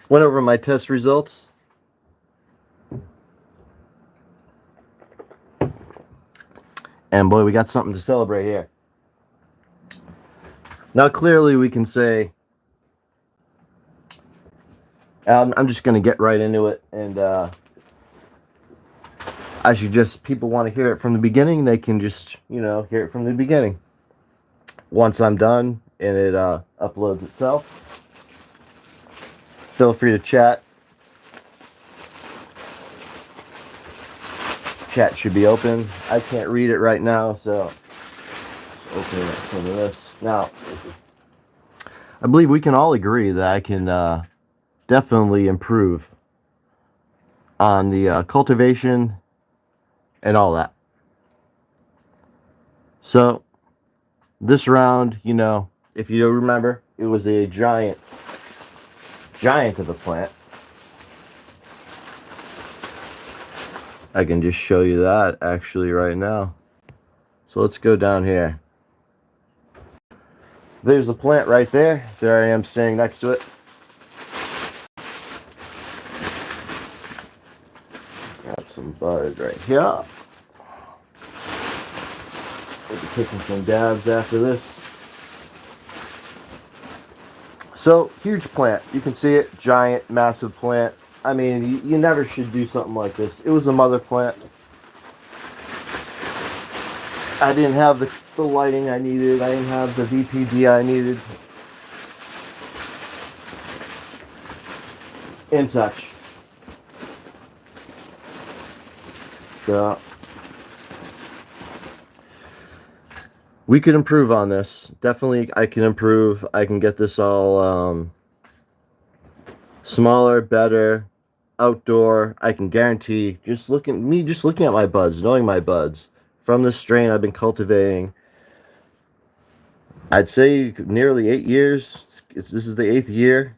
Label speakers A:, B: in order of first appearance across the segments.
A: Went over my test results. And boy, we got something to celebrate here. Now, clearly we can say, I'm just going to get right into it. And people want to hear it from the beginning, they can just, hear it from the beginning. Once I'm done and it uploads itself, feel free to chat. Chat should be open. I can't read it right now, so open it for this. Now, I believe we can all agree that I can definitely improve on the cultivation and all that. So, this round, if you remember, it was a giant of a plant. I can just show you that actually right now. So let's go down here. There's the plant right there. There I am standing next to it. Got some buds right here. We'll be taking some dabs after this. So, huge plant. You can see it. Giant, massive plant. I mean, you never should do something like this. It was a mother plant. I didn't have the lighting I needed. I didn't have the VPD I needed. And such. So, we could improve on this. Definitely, I can improve. I can get this all smaller, better, outdoor. I can guarantee. Just looking at my buds, knowing my buds from this strain I've been cultivating. I'd say nearly 8 years. This is the 8th year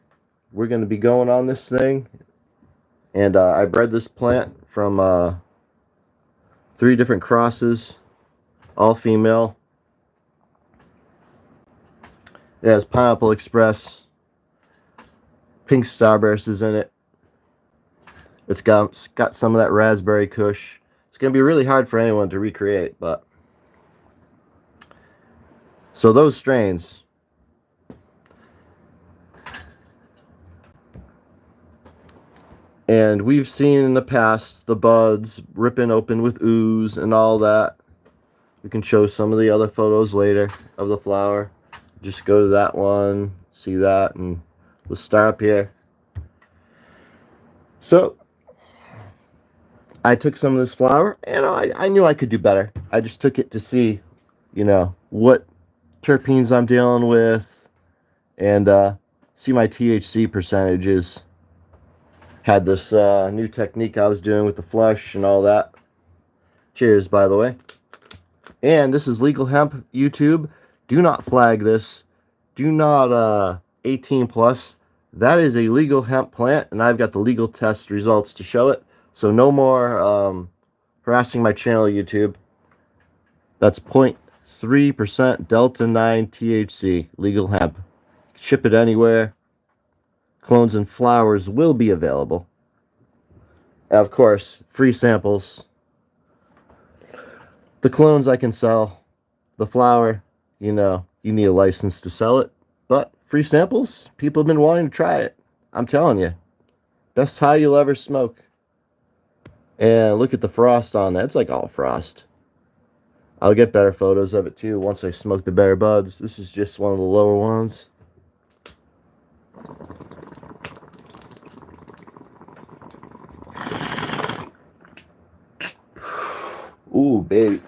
A: we're going to be going on this thing, and I bred this plant from 3 different crosses, all female. It has Pineapple Express, pink starburst is in it. It's got some of that raspberry kush. It's going to be really hard for anyone to recreate, but so those strains, and we've seen in the past the buds ripping open with ooze and all that. We can show some of the other photos later of the flower. Just go to that one, see that, and we'll start up here. So, I took some of this flower, and I knew I could do better. I just took it to see, what terpenes I'm dealing with, and see my THC percentages. Had this new technique I was doing with the flush and all that. Cheers, by the way. And this is Legal Hemp YouTube. Do not flag this. Do not 18 plus. That is a legal hemp plant, and I've got the legal test results to show it. So no more harassing my channel, YouTube. That's 0.3% Delta 9 THC, legal hemp. Ship it anywhere. Clones and flowers will be available. And of course, free samples. The clones I can sell. The flower, you need a license to sell it. But free samples, people have been wanting to try it. I'm telling you. Best high you'll ever smoke. And look at the frost on that. It's like all frost. I'll get better photos of it too once I smoke the better buds. This is just one of the lower ones. Ooh, baby.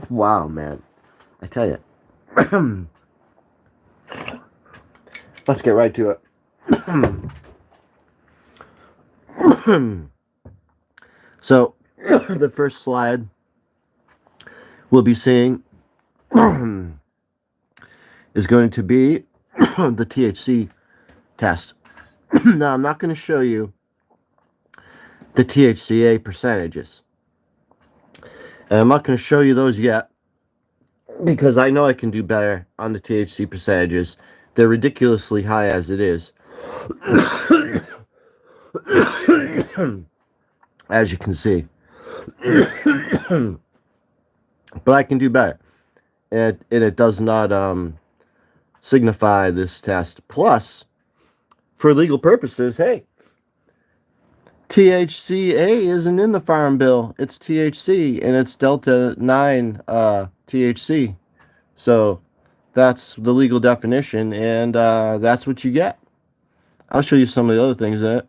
A: Wow, man. I tell you. Let's get right to it. So, the first slide we'll be seeing is going to be the THC test. Now, I'm not going to show you the THCA percentages. And I'm not going to show you those yet because I know I can do better on the THC percentages. They're ridiculously high as it is. As you can see. But I can do better. And it does not signify this test. Plus, for legal purposes, hey, THCA isn't in the Farm Bill. It's THC, and it's Delta 9 THC. So that's the legal definition, and that's what you get. I'll show you some of the other things in it.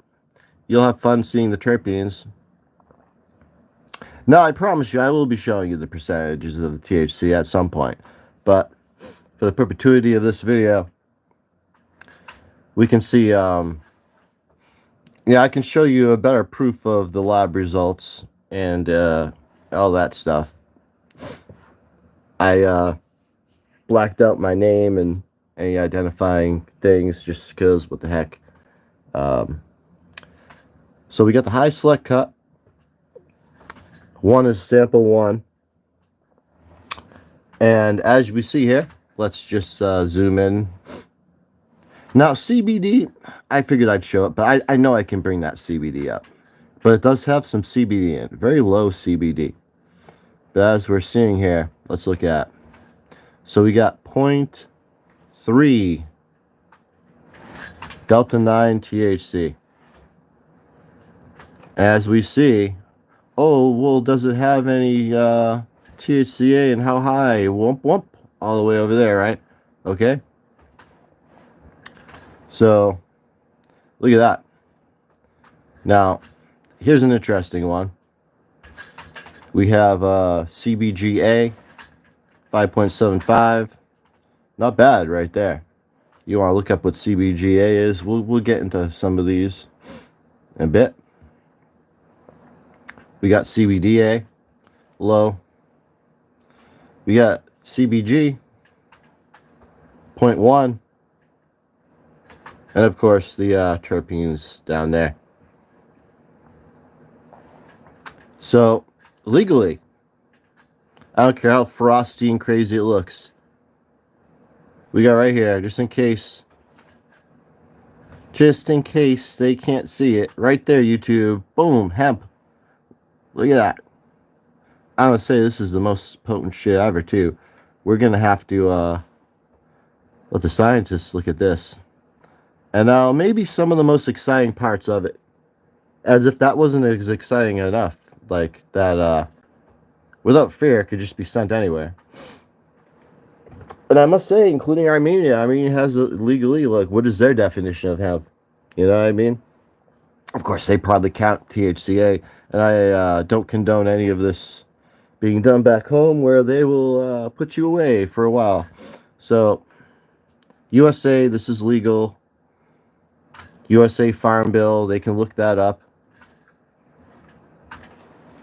A: You'll have fun seeing the terpenes. Now, I promise you, I will be showing you the percentages of the THC at some point. But for the perpetuity of this video, we can see... yeah, I can show you a better proof of the lab results and all that stuff. I blacked out my name and any identifying things just because, what the heck. So we got the HYE Select Cut. One is sample 1. And as we see here, let's just zoom in. Now, CBD, I figured I'd show it, but I know I can bring that CBD up. But it does have some CBD in it, very low CBD. But as we're seeing here, let's look at. So we got 0.3 Delta 9 THC. As we see, oh, well, does it have any THCA and how high? Whoop, whoop, all the way over there, right? Okay. So, look at that. Now, here's an interesting one. We have CBGA 5.75. Not bad right there. You want to look up what CBGA is? We'll get into some of these in a bit. We got CBDA, low. We got CBG, 0.1. And of course, the terpenes down there. So, legally, I don't care how frosty and crazy it looks. We got right here, just in case they can't see it. Right there, YouTube. Boom, hemp. Look at that. I'm going to say this is the most potent shit ever, too. We're going to have to let the scientists look at this. And now, maybe some of the most exciting parts of it. As if that wasn't as exciting enough. Like, that, without fear, could just be sent anywhere. And I must say, including Armenia has legally, like, what is their definition of hemp? You know what I mean? Of course, they probably count THCA. And I don't condone any of this being done back home where they will put you away for a while. So, USA, this is legal. USA Farm Bill, they can look that up.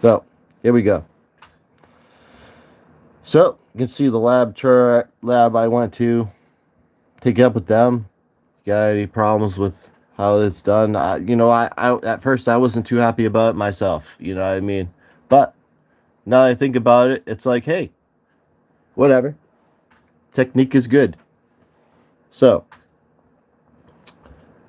A: So, here we go. So, you can see the lab I went to. Take it up with them. Got any problems with how it's done? I at first I wasn't too happy about it myself. You know what I mean? But now that I think about it, it's like, hey, whatever. Technique is good. So,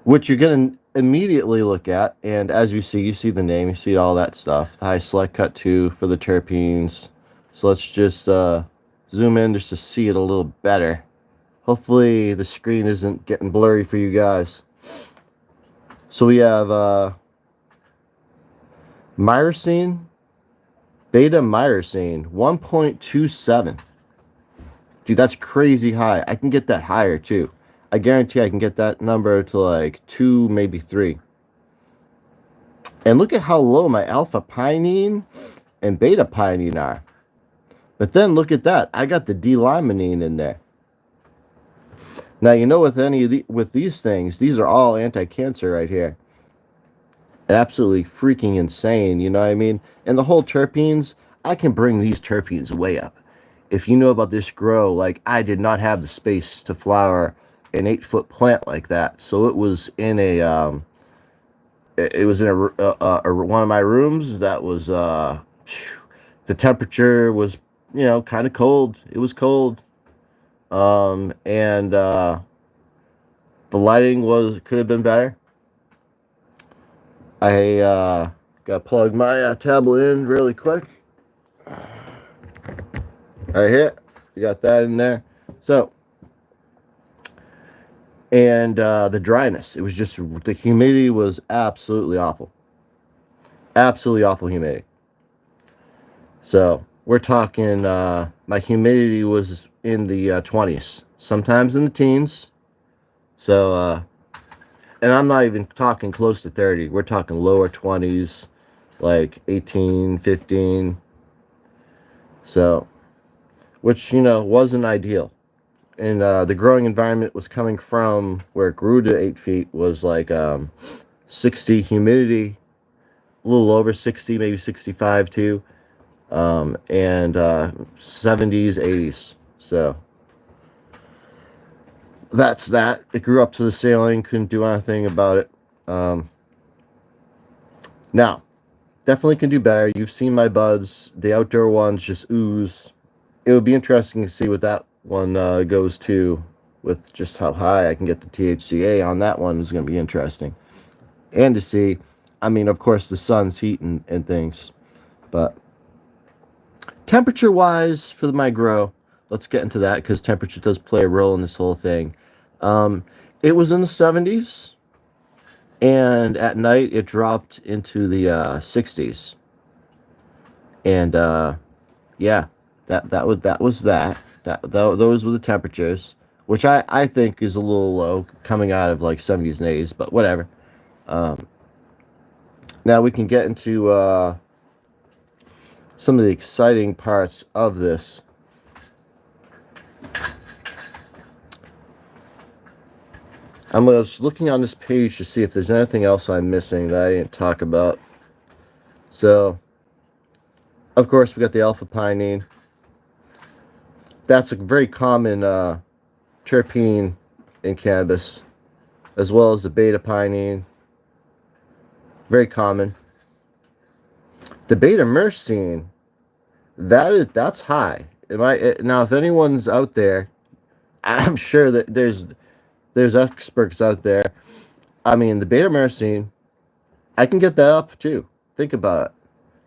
A: what you're going to immediately look at, and as you see the name, you see all that stuff. The HYE Select Cut 2 for the terpenes. So let's just zoom in just to see it a little better. Hopefully the screen isn't getting blurry for you guys. So we have myrcene, beta myrcene, 1.27. Dude, that's crazy high. I can get that higher too. I guarantee I can get that number to like 2, maybe 3. And look at how low my alpha pinene and beta pinene are. But then look at that. I got the D-limonene in there. Now, you know, with these things, these are all anti-cancer right here. Absolutely freaking insane, you know what I mean? And the whole terpenes, I can bring these terpenes way up. If you know about this grow, like, I did not have the space to flower an 8-foot plant like that. So it was in a it was in one of my rooms that was the temperature was, you know, kind of cold. It was cold. And the lighting could have been better. I got to plug my tablet in really quick. Right here. You got that in there. So, and the dryness. It was just, the humidity was absolutely awful. Absolutely awful humidity. So, we're talking, my humidity was in the 20s. Sometimes in the teens. So, and I'm not even talking close to 30. We're talking lower 20s, like 18, 15. So, which, you know, wasn't ideal. And the growing environment was coming from where it grew to 8 feet was like 60 humidity, a little over 60, maybe 65 too, and 70s, 80s. So that's that. It grew up to the ceiling, couldn't do anything about it. Now, definitely can do better. You've seen my buds. The outdoor ones just ooze. It would be interesting to see what that one goes to, with just how high I can get the THCA on that one is going to be interesting. And to see, I mean, of course, the sun's heat and things. But temperature-wise for my grow, let's get into that because temperature does play a role in this whole thing. It was in the 70s. And at night, it dropped into the 60s. And yeah, those were the temperatures, which I think is a little low coming out of like 70s and 80s, but whatever. Now we can get into some of the exciting parts of this. I was looking on this page to see if there's anything else I'm missing that I didn't talk about. So, of course, we got the alpha pinene. That's a very common terpene in cannabis, as well as the beta pinene. Very common. The beta myrcene, that's high. Now, if anyone's out there, I'm sure that there's experts out there. I mean, the beta myrcene, I can get that up too. Think about it.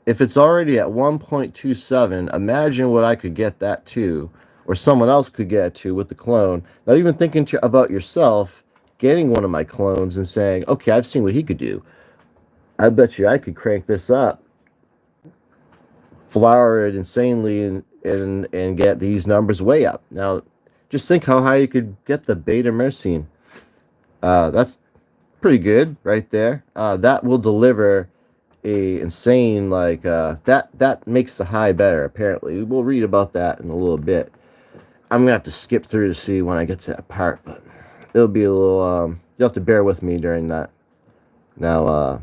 A: If it's already at 1.27, imagine what I could get that to, or someone else could get to with the clone. Now, even thinking about yourself, getting one of my clones and saying, okay, I've seen what he could do. I bet you I could crank this up, flower it insanely, and get these numbers way up. Now, just think how high you could get the beta myrcene. That's pretty good right there. That will deliver a insane, like, that makes the high better, apparently. We'll read about that in a little bit. I'm gonna have to skip through to see when I get to that part, but it'll be a little, you'll have to bear with me during that. Now,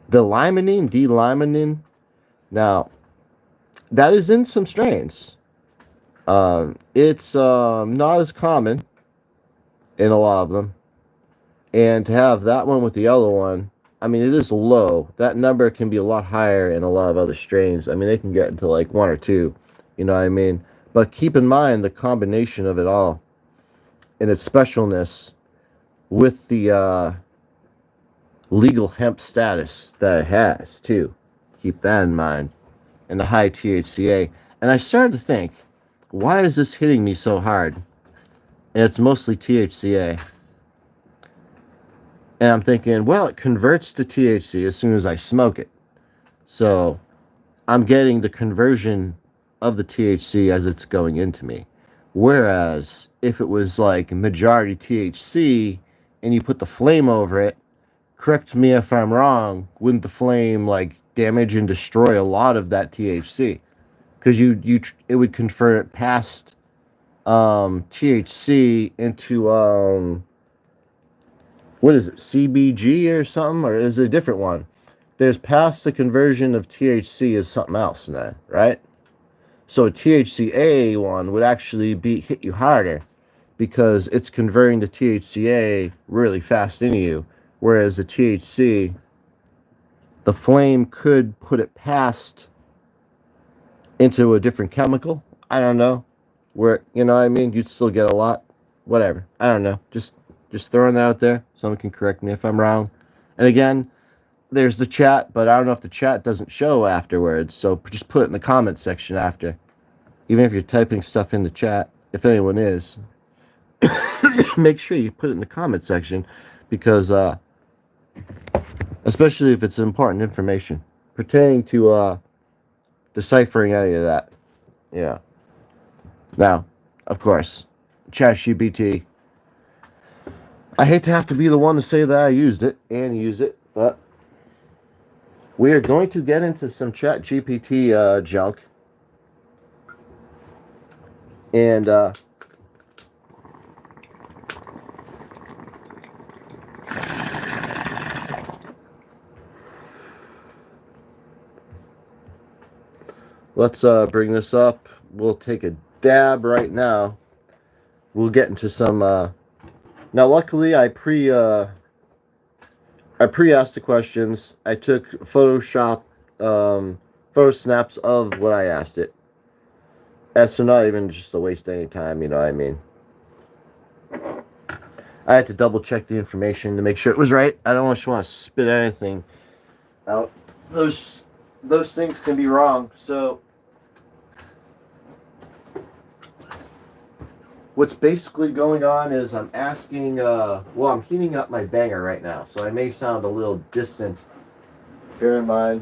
A: the limonene, D-limonene, now, that is in some strains. It's not as common in a lot of them. And to have that one with the other one, I mean, it is low. That number can be a lot higher in a lot of other strains. I mean, they can get into like 1 or 2. You know what I mean? But keep in mind the combination of it all and its specialness with the legal hemp status that it has, too. Keep that in mind. And the high THCA. And I started to think, why is this hitting me so hard? And it's mostly THCA. And I'm thinking, well, it converts to THC as soon as I smoke it. So I'm getting the conversion of the THC as it's going into me. Whereas if it was like majority THC and you put the flame over it, correct me if I'm wrong, wouldn't the flame like damage and destroy a lot of that THC? Because it would convert it past THC into what is it, CBG or something, or is it a different one? There's past the conversion of THC as something else now, right? So a THCA one would actually hit you harder because it's converting the THCA really fast into you, Whereas the THC, the flame could put it past into a different chemical. I don't know. Where, you know what I mean? You'd still get a lot. Whatever. I don't know. Just throwing that out there. Someone can correct me if I'm wrong. And again, there's the chat, but I don't know if the chat doesn't show afterwards. So just put it in the comment section after. Even if you're typing stuff in the chat, if anyone is, make sure you put it in the comment section, because especially if it's important information pertaining to deciphering any of that. Yeah. Now, of course, ChatGPT. I hate to have to be the one to say that I used it and use it, but we are going to get into some ChatGPT junk. And let's bring this up. We'll take a dab right now. We'll get into some. Now, luckily, I pre-asked the questions. I took Photoshop photo snaps of what I asked it. So not even just to waste any time, you know what I mean. I had to double check the information to make sure it was right. I don't just want to spit anything out. Those things can be wrong. So what's basically going on is I'm asking, well, I'm heating up my banger right now, so I may sound a little distant. Bear in mind.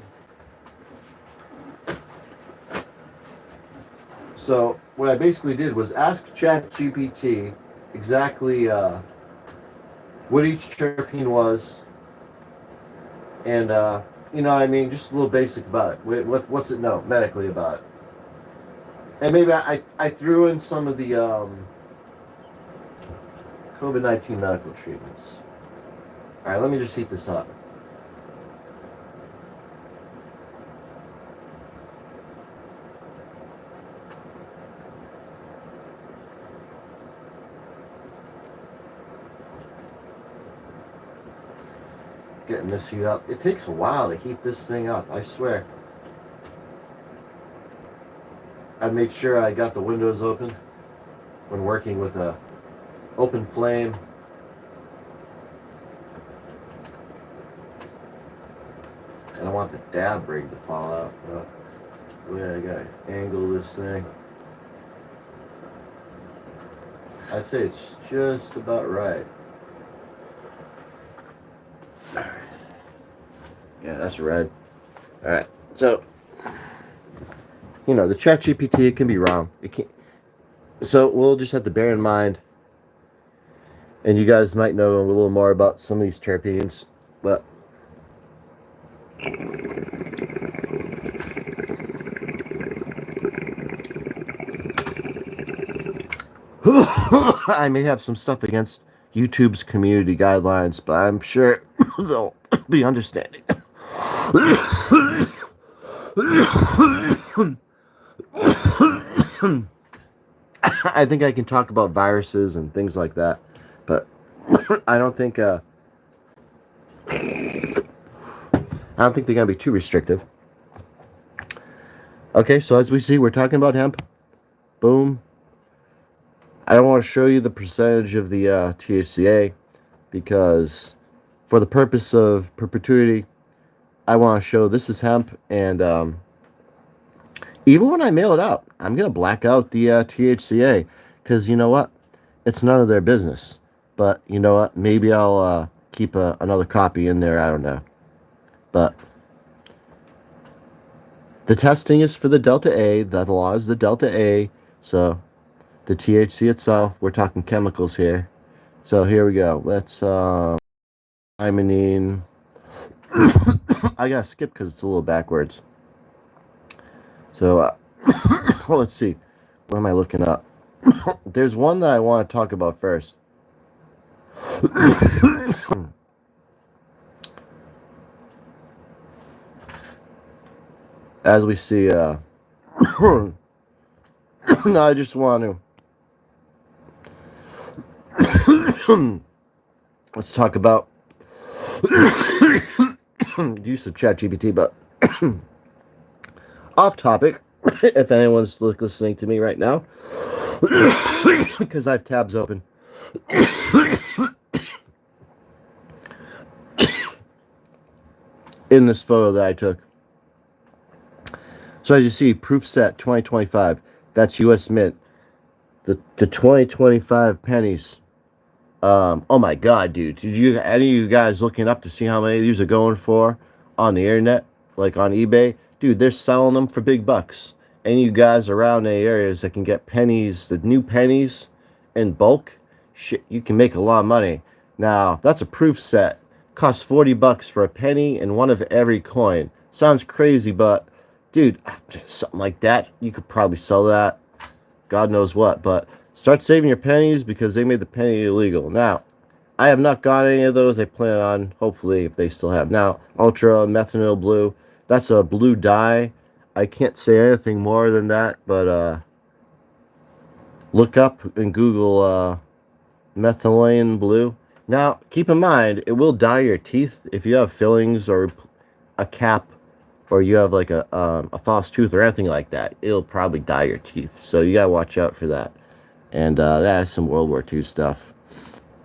A: So what I basically did was ask ChatGPT exactly what each terpene was, and you know, I mean, just a little basic about it. What's it know medically about it? And maybe I threw in some of the COVID-19 medical treatments. All right, let me just heat this up. Getting this heat up. It takes a while to heat this thing up, I swear. I made sure I got the windows open when working with a open flame. And I want the dab rig to fall out. The way I gotta angle this thing. I'd say it's just about right. Yeah, that's red. Alright, so, you know, the ChatGPT, it can be wrong. It can't. So we'll just have to bear in mind, and you guys might know a little more about some of these terpenes, but I may have some stuff against YouTube's community guidelines, but I'm sure they'll be understanding. I think I can talk about viruses and things like that, but I don't think they're gonna be too restrictive. Okay, so as we see, we're talking about hemp. Boom. I don't want to show you the percentage of the THCA, because for the purpose of perpetuity, I want to show this is hemp, and even when I mail it out, I'm going to black out the THCA, because you know what? It's none of their business. But you know what? Maybe I'll keep another copy in there. I don't know. But the testing is for the Delta A. The law is the Delta A. So the THC itself, we're talking chemicals here. So here we go. Let's limonene. I gotta skip because it's a little backwards. So well, let's see. What am I looking up? There's one that I want to talk about first. As we see, no, I just want to let's talk about use of ChatGPT, but off topic. If anyone's listening to me right now, because I have tabs open. In this photo that I took. So as you see, proof set 2025. That's US Mint. The 2025 pennies. Oh my God, dude! Did you any of you guys looking up to see how many of these are going for on the internet, like on eBay? Dude, they're selling them for big bucks. Any of you guys around the areas that can get pennies, the new pennies, in bulk, shit, you can make a lot of money. Now that's a proof set. Costs $40 for a penny and one of every coin. Sounds crazy, but dude, something like that, you could probably sell that. God knows what, but start saving your pennies because they made the penny illegal. Now, I have not got any of those. I plan on, hopefully, if they still have. Now, Ultra Methanol Blue, that's a blue dye. I can't say anything more than that, but look up and Google methylene blue. Now, keep in mind, it will dye your teeth if you have fillings or a cap, or you have like a false tooth or anything like that. It'll probably dye your teeth, so you gotta watch out for that. And that has some World War II stuff.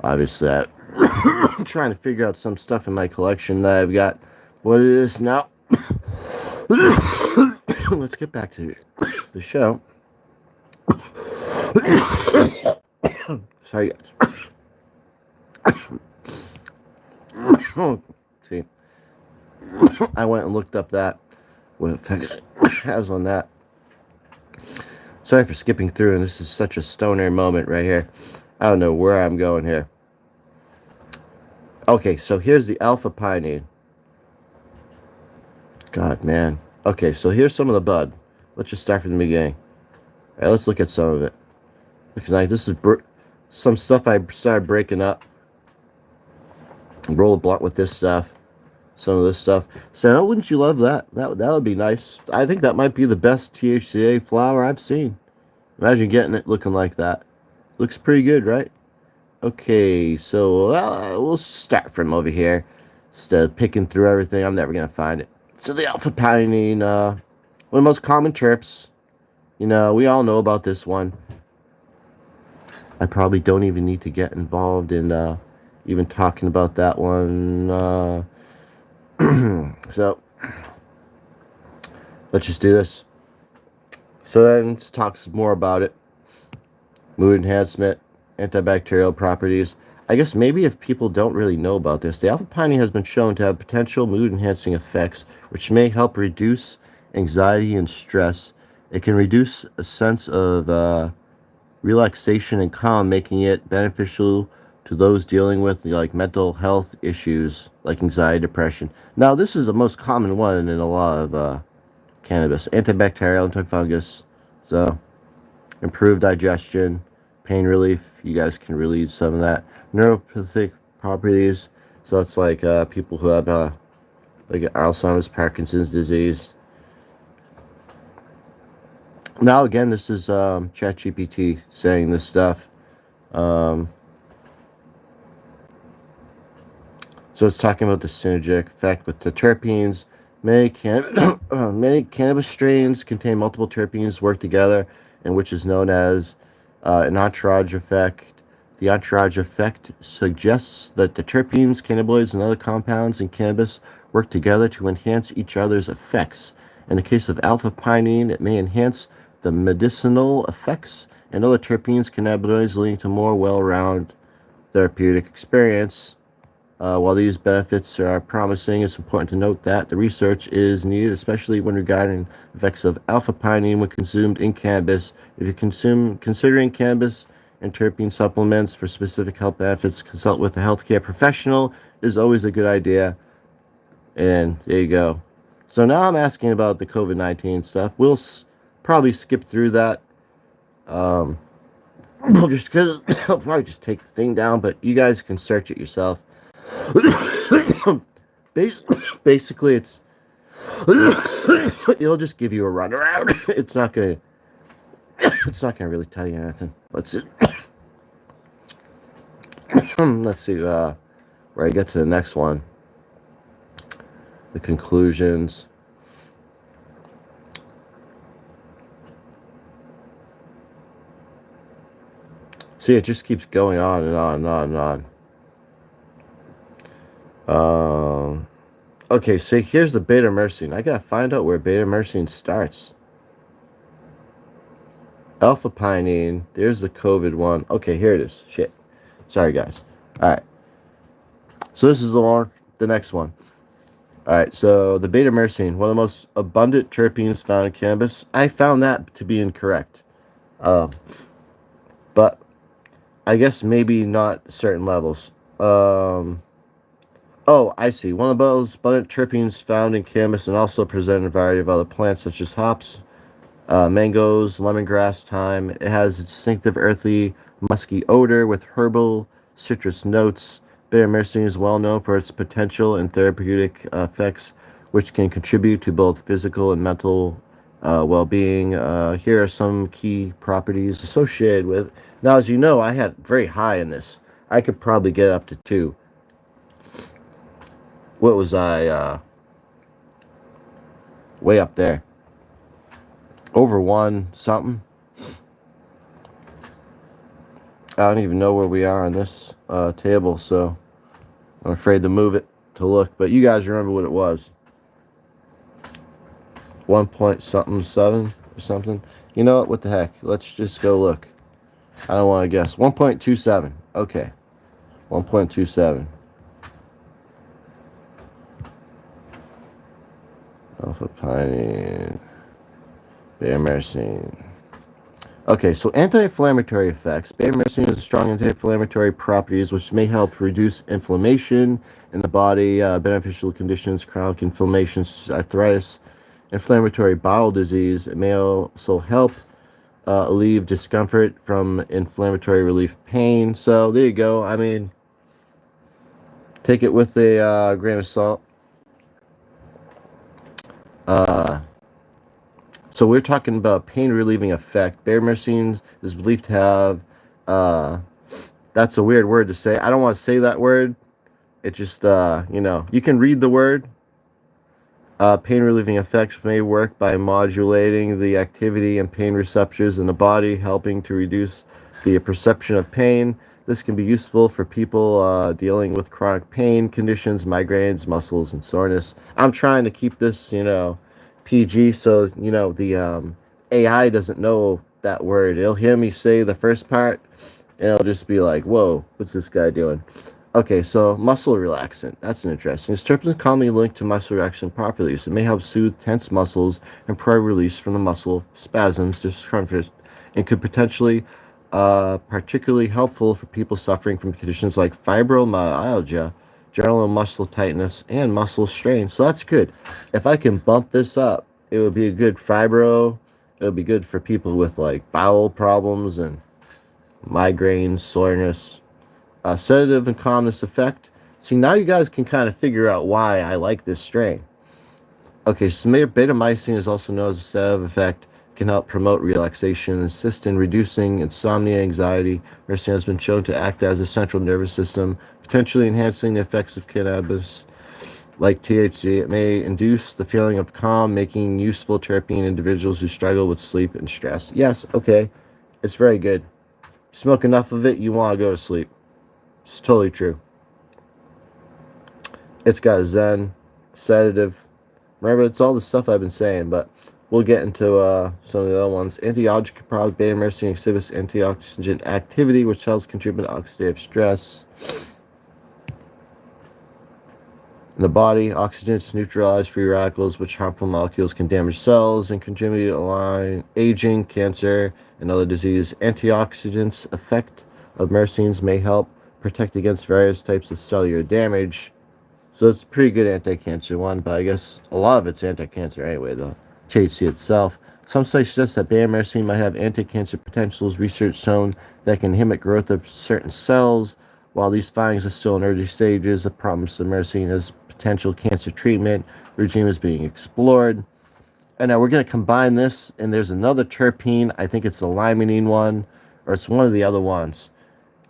A: Obviously, I'm trying to figure out some stuff in my collection that I've got. What it is now? Let's get back to the show. Sorry, guys. See, I went and looked up that, what effects it has on that. Sorry for skipping through, and this is such a stoner moment right here. I don't know where I'm going here. Okay, so here's the alpha pinene. God, man. Okay, so here's some of the bud. Let's just start from the beginning. All right, let's look at some of it. Looks like this is some stuff I started breaking up. Roll a blunt with this stuff. Some of this stuff. So, wouldn't you love that? That would be nice. I think that might be the best THCA flower I've seen. Imagine getting it looking like that. Looks pretty good, right? Okay, so we'll start from over here. Instead of picking through everything, I'm never going to find it. So the alpha pinene, one of the most common terps. You know, we all know about this one. I probably don't even need to get involved in even talking about that one. So, let's just do this. So then let's talk some more about it. Mood enhancement, antibacterial properties. I guess maybe if people don't really know about this, the alpha pinene has been shown to have potential mood-enhancing effects, which may help reduce anxiety and stress. It can reduce a sense of relaxation and calm, making it beneficial to those dealing with like mental health issues like anxiety, depression. Now, this is the most common one in a lot of cannabis. Antibacterial, antifungus, so improved digestion, pain relief. You guys can relieve some of that. Neuropathic properties. So it's like people who have like Alzheimer's, Parkinson's disease. Now again, this is ChatGPT saying this stuff. So it's talking about the synergistic effect with the terpenes. Many cannabis strains contain multiple terpenes work together, and which is known as an entourage effect. The entourage effect suggests that the terpenes, cannabinoids, and other compounds in cannabis work together to enhance each other's effects. In the case of alpha pinene, it may enhance the medicinal effects and other terpenes, cannabinoids, leading to more well-rounded therapeutic experience. While these benefits are promising, it's important to note that the research is needed, especially when regarding effects of alpha pinene when consumed in cannabis. If you're considering cannabis and terpene supplements for specific health benefits, consult with a healthcare professional is always a good idea. And there you go. So now I'm asking about the COVID-19 stuff. We'll probably skip through that. Just because I'll probably just take the thing down, but you guys can search it yourself. Basically, it's it'll just give you a runaround. It's not gonna really tell you anything. Let's see. Let's see where I get to the next one. the conclusions. See, it just keeps going on and on and on and on. Okay, so here's the beta-myrcene. I gotta find out where beta-myrcene starts. Alpha-pinene. There's the COVID one. Okay, here it is. Shit. Sorry, guys. All right. So this is the next one. All right. So the beta-myrcene, one of the most abundant terpenes found in cannabis. I found that to be incorrect. But I guess maybe not certain levels. Oh, I see. One of the most abundant terpenes found in cannabis and also present in a variety of other plants such as hops, mangoes, lemongrass, thyme. It has a distinctive earthy, musky odor with herbal, citrus notes. Beta-myrcene is well known for its potential and therapeutic effects, which can contribute to both physical and mental well-being. Here are some key properties associated with. Now, as you know, I had very high in this. I could probably get up to 2. What was I? Way up there. Over 1 something. I don't even know where we are on this table, so I'm afraid to move it to look. But you guys remember what it was. 1 point something 7 or something. You know what? What the heck? Let's just go look. I don't want to guess. 1.27. Okay. 1.27. Alpha-pinene. Beta-myrcene. Okay, so anti-inflammatory effects. Beta-myrcene has strong anti-inflammatory properties which may help reduce inflammation in the body, beneficial conditions, chronic inflammation, arthritis, inflammatory bowel disease. It may also help alleviate discomfort from inflammatory relief pain. So there you go. I mean, take it with a grain of salt. So we're talking about pain relieving effect. Beta-myrcene is believed to have, that's a weird word to say. I don't want to say that word. It just, you can read the word. Pain relieving effects may work by modulating the activity and pain receptors in the body, helping to reduce the perception of pain. This can be useful for people dealing with chronic pain conditions, migraines, muscles, and soreness. I'm trying to keep this, PG, so the AI doesn't know that word. It'll hear me say the first part and it'll just be like, whoa, what's this guy doing? Okay, so muscle relaxant. That's interesting. This terpene is commonly linked to muscle relaxant properties. It may help soothe tense muscles and provide release from the muscle spasms, discomfort, and could potentially particularly helpful for people suffering from conditions like fibromyalgia, general muscle tightness, and muscle strain. So that's good. If I can bump this up, it would be a good fibro. It would be good for people with like bowel problems and migraines, soreness. Sedative and calmness effect. See, now you guys can kind of figure out why I like this strain. Okay, so beta-myrcene is also known as a sedative effect. It can help promote relaxation and assist in reducing insomnia, anxiety. Myrcene has been shown to act as a central nervous system, potentially enhancing the effects of cannabis like THC. It may induce the feeling of calm, making useful terpene individuals who struggle with sleep and stress. Yes, okay, it's very good. Smoke enough of it, you want to go to sleep. It's totally true. It's got Zen, sedative. Remember, it's all the stuff I've been saying, but we'll get into some of the other ones. Antioxidant product, beta-myrcene exhibits antioxidant activity, which helps contribute to oxidative stress. In the body, oxygens neutralize free radicals, which harmful molecules can damage cells and contribute to aging, cancer, and other disease. Antioxidants effect of myrcenes may help protect against various types of cellular damage. So it's a pretty good anti-cancer one, but I guess a lot of it's anti-cancer anyway, the THC itself. Some studies suggest that beta-myrcene might have anti-cancer potentials. Research shown that can inhibit growth of certain cells. While these findings are still in early stages, the promise of myrcene as potential cancer treatment regime is being explored. And now we're going to combine this, and there's another terpene. I think it's the limonene one, or it's one of the other ones.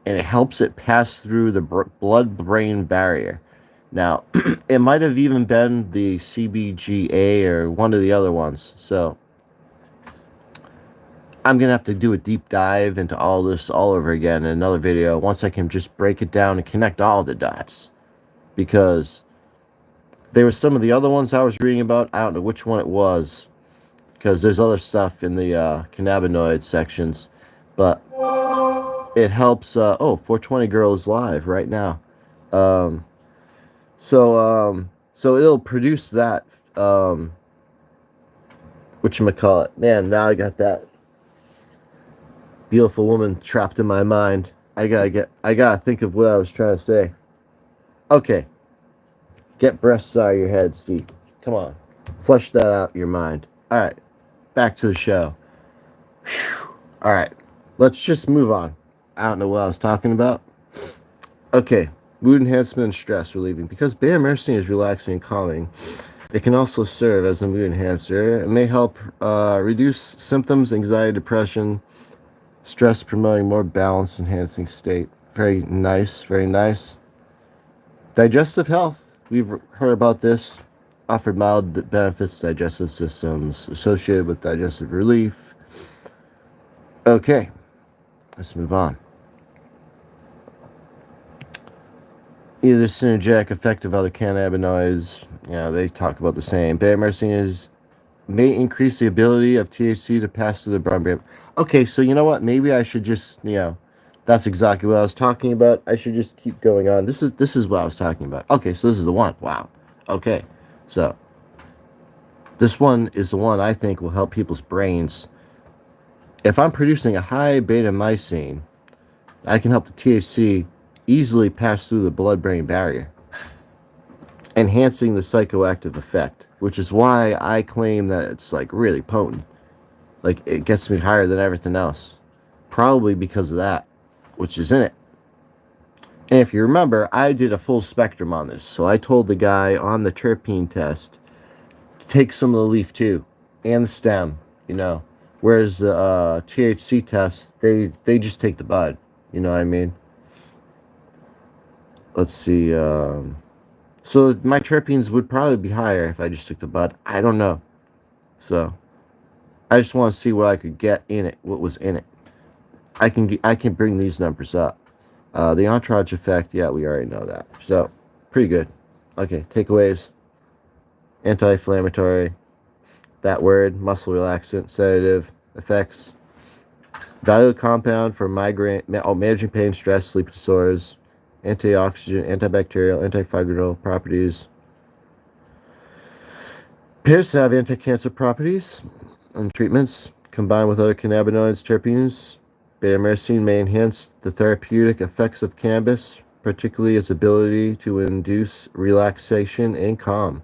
A: And it helps it pass through the blood-brain barrier. Now, it might have even been the CBGA or one of the other ones. So I'm going to have to do a deep dive into all this all over again in another video once I can just break it down and connect all the dots. Because there were some of the other ones I was reading about. I don't know which one it was, because there's other stuff in the cannabinoid sections. But it helps. 420 Girls Live right now. Um, so it'll produce that. Whatchamacallit. Man, now I got that beautiful woman trapped in my mind. I gotta think of what I was trying to say. Okay. Get breasts out of your head, Steve. Come on. Flush that out of your mind. Alright. Back to the show. Alright. Let's just move on. I don't know what I was talking about. Okay. Mood enhancement and stress relieving. Because beta-myrcene is relaxing and calming, it can also serve as a mood enhancer. It may help reduce symptoms, anxiety, depression, stress, promoting more balanced, enhancing state. Very nice, very nice. Digestive health. We've heard about this. Offered mild benefits to digestive systems associated with digestive relief. Okay, let's move on. Either synergetic effect of other cannabinoids. They talk about the same. Beta-myrcene may increase the ability of THC to pass through the blood-brain. Okay, so you know what? Maybe I should just, that's exactly what I was talking about. I should just keep going on. This is what I was talking about. Okay, so this is the one. Wow. Okay, so this one is the one I think will help people's brains. If I'm producing a high beta-myrcene, I can help the THC easily pass through the blood-brain barrier, enhancing the psychoactive effect, which is why I claim that it's like really potent. Like, it gets me higher than everything else. Probably because of that, which is in it. And if you remember, I did a full spectrum on this. So I told the guy on the terpene test to take some of the leaf too, and the stem, Whereas the THC test, they just take the bud. You know what I mean? Let's see. So my terpenes would probably be higher if I just took the bud. I don't know. So I just want to see what I could get in it, what was in it. I can bring these numbers up. The entourage effect, yeah, we already know that. So, pretty good. Okay, takeaways. Anti-inflammatory. That word, muscle relaxant, sedative, effects. Valuable compound for migraine, managing pain, stress, sleep disorders. Antioxidant, antibacterial, antifungal properties. Appears to have anti-cancer properties and treatments. Combined with other cannabinoids, terpenes, beta-myrcene may enhance the therapeutic effects of cannabis, particularly its ability to induce relaxation and calm.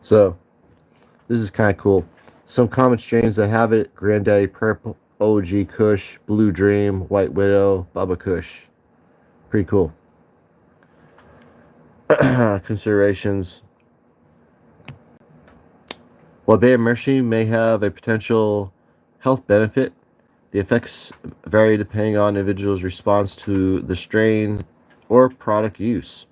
A: So, this is kind of cool. Some common strains that have it: Granddaddy Purple, OG Kush, Blue Dream, White Widow, Bubba Kush. Pretty cool. Considerations. While beta-myrcene may have a potential health benefit, the effects vary depending on individuals' response to the strain or product use.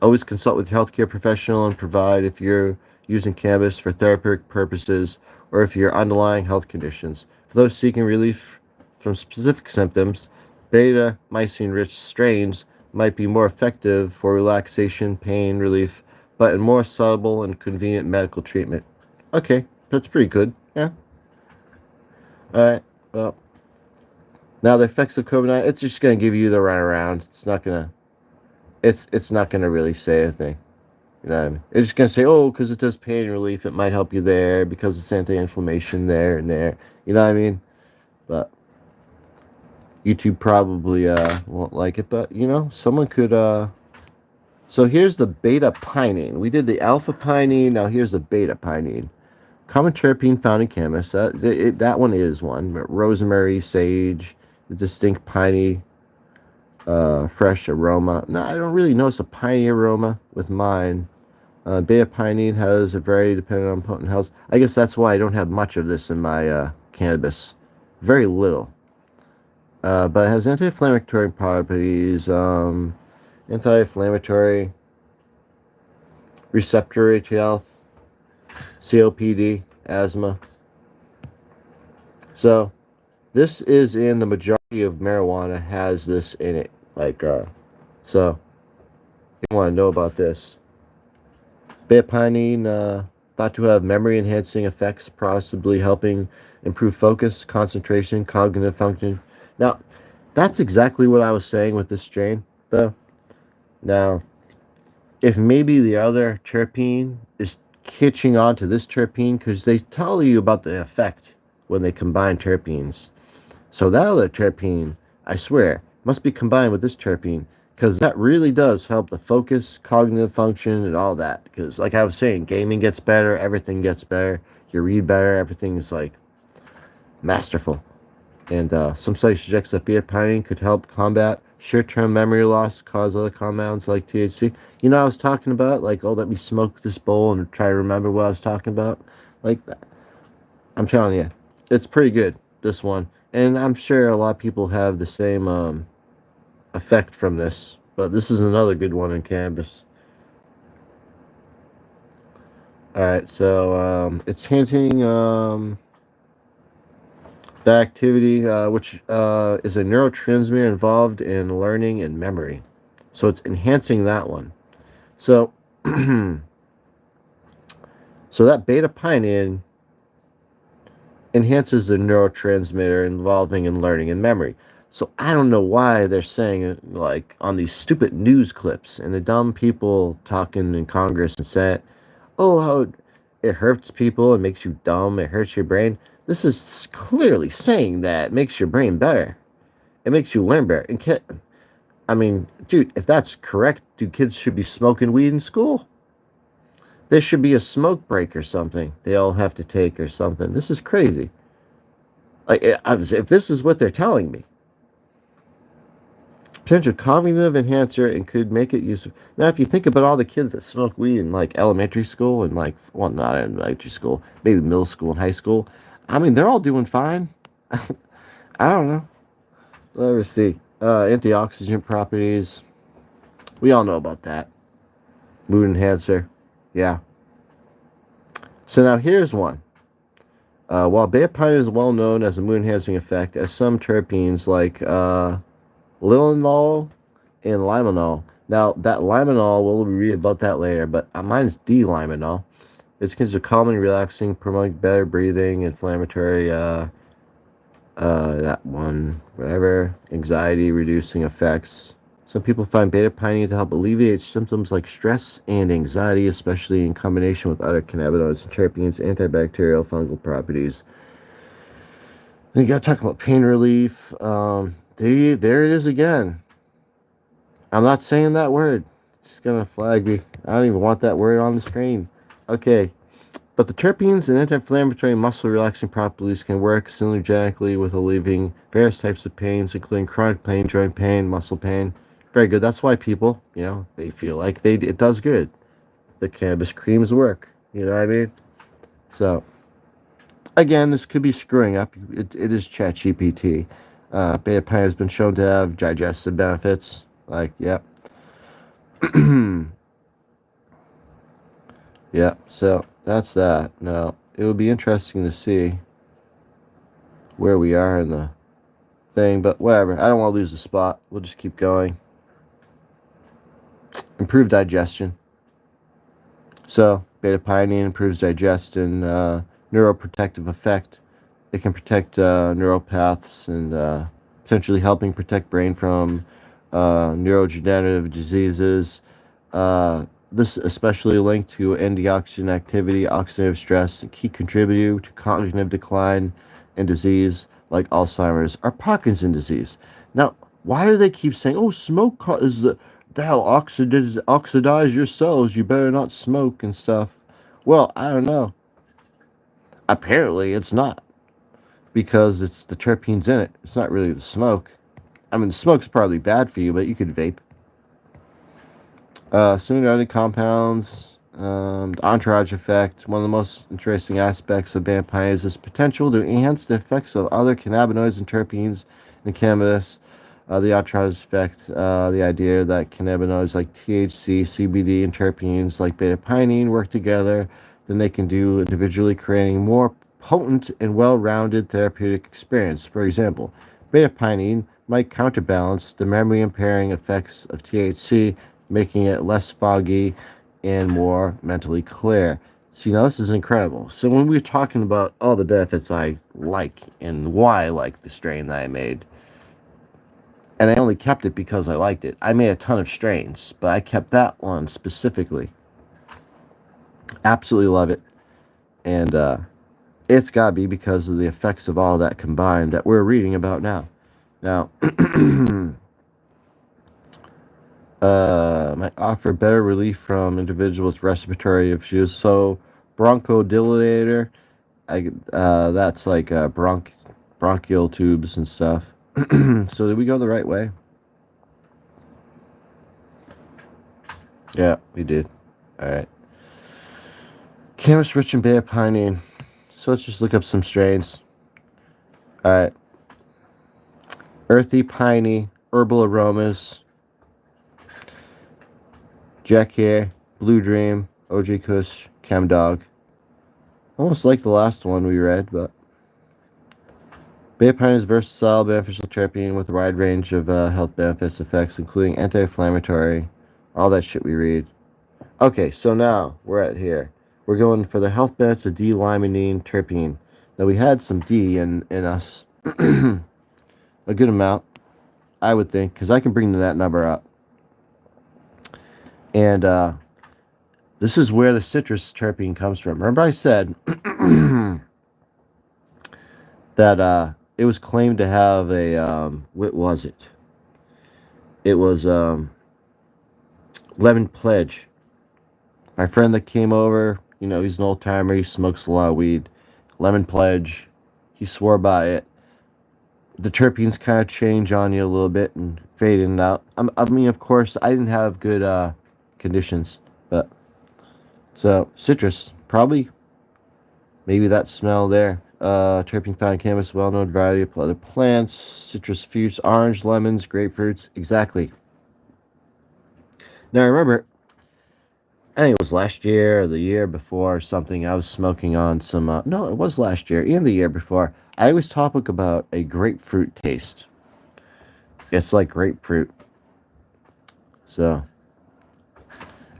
A: Always consult with your healthcare professional and provide if you're using cannabis for therapeutic purposes or if your underlying health conditions. For those seeking relief from specific symptoms, beta-myrcene-rich strains might be more effective for relaxation, pain relief, but in more subtle and convenient medical treatment. Okay, that's pretty good. Yeah. Alright, well. Now the effects of COVID-19, it's just gonna give you the runaround. It's not gonna really say anything. You know what I mean? It's just gonna say, oh, because it does pain relief, it might help you there, because it's anti-inflammation there and there. You know what I mean? But YouTube probably won't like it, but someone could so here's the beta pinene. We did the alpha pinene, now here's the beta pinene. Common terpene found in cannabis. That one is one. Rosemary, sage, the distinct piney, fresh aroma. No, I don't really notice a piney aroma with mine. Beta pinene has a very dependent on potent health. I guess that's why I don't have much of this in my cannabis. Very little. But it has anti-inflammatory properties. Anti-inflammatory. receptor health, COPD, asthma. So this is in the majority of marijuana has this in it. So you want to know about this. Beta-pinene, thought to have memory-enhancing effects, possibly helping improve focus, concentration, cognitive function. Now, that's exactly what I was saying with this strain, though. Now, if maybe the other terpene is hitching on to this terpene, because they tell you about the effect when they combine terpenes. So that other terpene, I swear, must be combined with this terpene, because that really does help the focus, cognitive function, and all that. Because, like I was saying, gaming gets better, everything gets better, you read better, everything is like masterful. And some studies suggest that beta-pinene could help combat short-term memory loss, cause other compounds like THC. You know, I was talking about, like, oh, let me smoke this bowl and try to remember what I was talking about. Like that. I'm telling you, it's pretty good, this one. And I'm sure a lot of people have the same effect from this. But this is another good one in cannabis. Alright, so it's hinting the activity, which is a neurotransmitter involved in learning and memory. So it's enhancing that one. So, so that beta-pinene enhances the neurotransmitter involving in learning and memory. So I don't know why they're saying it like on these stupid news clips and the dumb people talking in Congress and Senate, oh, how it hurts people and makes you dumb, it hurts your brain. This is clearly saying that it makes your brain better. It makes you learn better. And I mean, dude, if that's correct, dude, kids should be smoking weed in school. There should be a smoke break or something they all have to take or something. This is crazy. Like, if this is what they're telling me. Potential cognitive enhancer and could make it useful. Now, if you think about all the kids that smoke weed in, like, elementary school and, like, well, not elementary school, maybe middle school and high school, I mean, they're all doing fine. I don't know. Let me see. Antioxidant properties. We all know about that. Mood enhancer. Yeah. So now here's one. While beta-pinene is well known as a mood-enhancing effect, as some terpenes like limonol and limonol. Now, that limonol, we'll read about that later, but mine's D-limonol. It's considered calming, relaxing, promoting better breathing, inflammatory, that one, whatever, anxiety, reducing effects. Some people find beta-pinene to help alleviate symptoms like stress and anxiety, especially in combination with other cannabinoids and terpenes, antibacterial, fungal properties. Then you got to talk about pain relief. There it is again. I'm not saying that word. It's going to flag me. I don't even want that word on the screen. Okay. But the terpenes and anti-inflammatory muscle relaxing properties can work synergistically with alleviating various types of pains, including chronic pain, joint pain, muscle pain. Very good. That's why people, they feel like it does good. The cannabis creams work. You know what I mean? So, again, this could be screwing up. It is ChatGPT. Beta-pinene has been shown to have digestive benefits. Like, yep. Yeah, so that's that. Now, it would be interesting to see where we are in the thing, but whatever. I don't want to lose the spot. We'll just keep going. Improved digestion. So, beta-pinene improves digestion, neuroprotective effect. It can protect neural paths and potentially helping protect brain from neurodegenerative diseases. This especially linked to antioxidant activity, oxidative stress, a key contributor to cognitive decline and disease like Alzheimer's or Parkinson's disease. Now, why do they keep saying, oh, smoke is the hell oxidize your cells, you better not smoke and stuff? Well, I don't know. Apparently, it's not. Because it's the terpenes in it. It's not really the smoke. I mean, the smoke's probably bad for you, but you could vape. Similarity compounds, the entourage effect. One of the most interesting aspects of beta-pinene is its potential to enhance the effects of other cannabinoids and terpenes in cannabis. The entourage effect, the idea that cannabinoids like THC, CBD, and terpenes like beta-pinene work together, then they can do individually, creating more potent and well-rounded therapeutic experience. For example, beta-pinene might counterbalance the memory-impairing effects of THC, making it less foggy and more mentally clear. See, now this is incredible. So when we were talking about all the benefits I like and why I like the strain that I made, and I only kept it because I liked it. I made a ton of strains, but I kept that one specifically. Absolutely love it. And it's got to be because of the effects of all that combined that we're reading about now. Now, might offer better relief from individuals with respiratory issues. So, bronchodilator, that's like bronchial tubes and stuff. So did we go the right way? Yeah, we did. All right. Cannabis rich in beta-pinene. So let's just look up some strains. All right. Earthy, piney, herbal aromas. Jack Hare, Blue Dream, OG Kush, Chem Dog. Almost like the last one we read, but beta-pinene is versatile, beneficial terpene with a wide range of health benefits, effects, including anti-inflammatory, all that shit we read. Okay, so now we're at here. We're going for the health benefits of D-limonene terpene. Now we had some D in us, a good amount, I would think, because I can bring that number up. And this is where the citrus terpene comes from. Remember I said that it was claimed to have a, what was it? It was Lemon Pledge. My friend that came over, you know, he's an old timer, he smokes a lot of weed. Lemon Pledge, he swore by it. The terpenes kind of change on you a little bit and fade in and out. I mean, of course, I didn't have good conditions, but so citrus, probably, maybe that smell there. Terpene found in cannabis, well-known variety of other plants, citrus fruits, orange, lemons, grapefruits, exactly. Now remember, I think it was last year or the year before or something, I was smoking on some, no, it was last year and the year before. I always talk about a grapefruit taste. It's like grapefruit. So,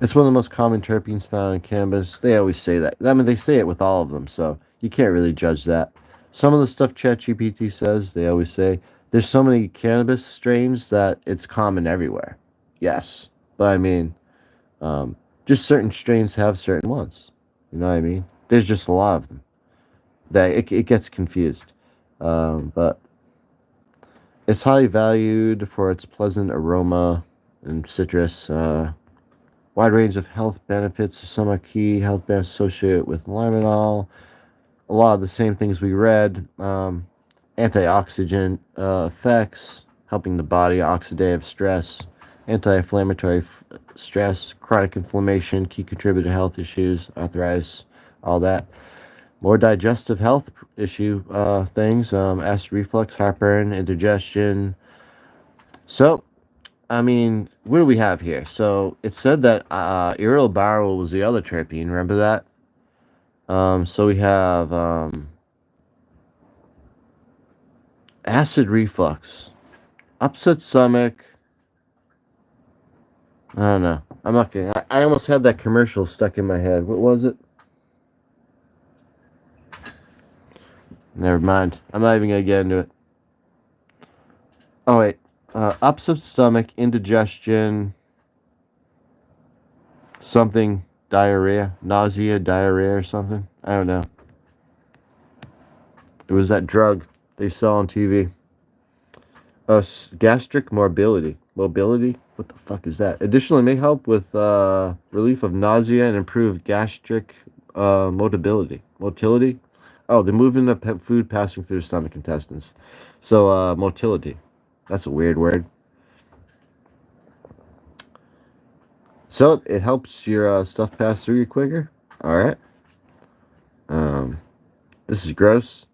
A: it's one of the most common terpenes found in cannabis. They always say that. I mean, they say it with all of them, so you can't really judge that. Some of the stuff ChatGPT says, they always say, there's so many cannabis strains that it's common everywhere. Yes, but I mean, just certain strains have certain ones. You know what I mean? There's just a lot of them. That it gets confused. But it's highly valued for its pleasant aroma and citrus. Wide range of health benefits. Some are key health benefits associated with limonol. A lot of the same things we read. Antioxidant effects, helping the body, oxidative stress, anti-inflammatory stress, chronic inflammation, key contributor to health issues, arthritis, all that. More digestive health issue things, acid reflux, heartburn, indigestion. So, I mean, what do we have here? So, it said that irritable bowel was the other terpene. Remember that? So we have acid reflux, upset stomach. I don't know. I'm not kidding. I almost had that commercial stuck in my head. What was it? Never mind. I'm not even going to get into it. Oh, wait. Upset stomach, indigestion, something, diarrhea, nausea, diarrhea, or something. I don't know. It was that drug they sell on TV. Gastric mobility. Mobility? What the fuck is that? Additionally, may help with relief of nausea and improve gastric motility. Motility? Oh, the movement of food passing through the stomach intestines. So, motility. That's a weird word. So, it helps your stuff pass through you quicker. Alright. This is gross.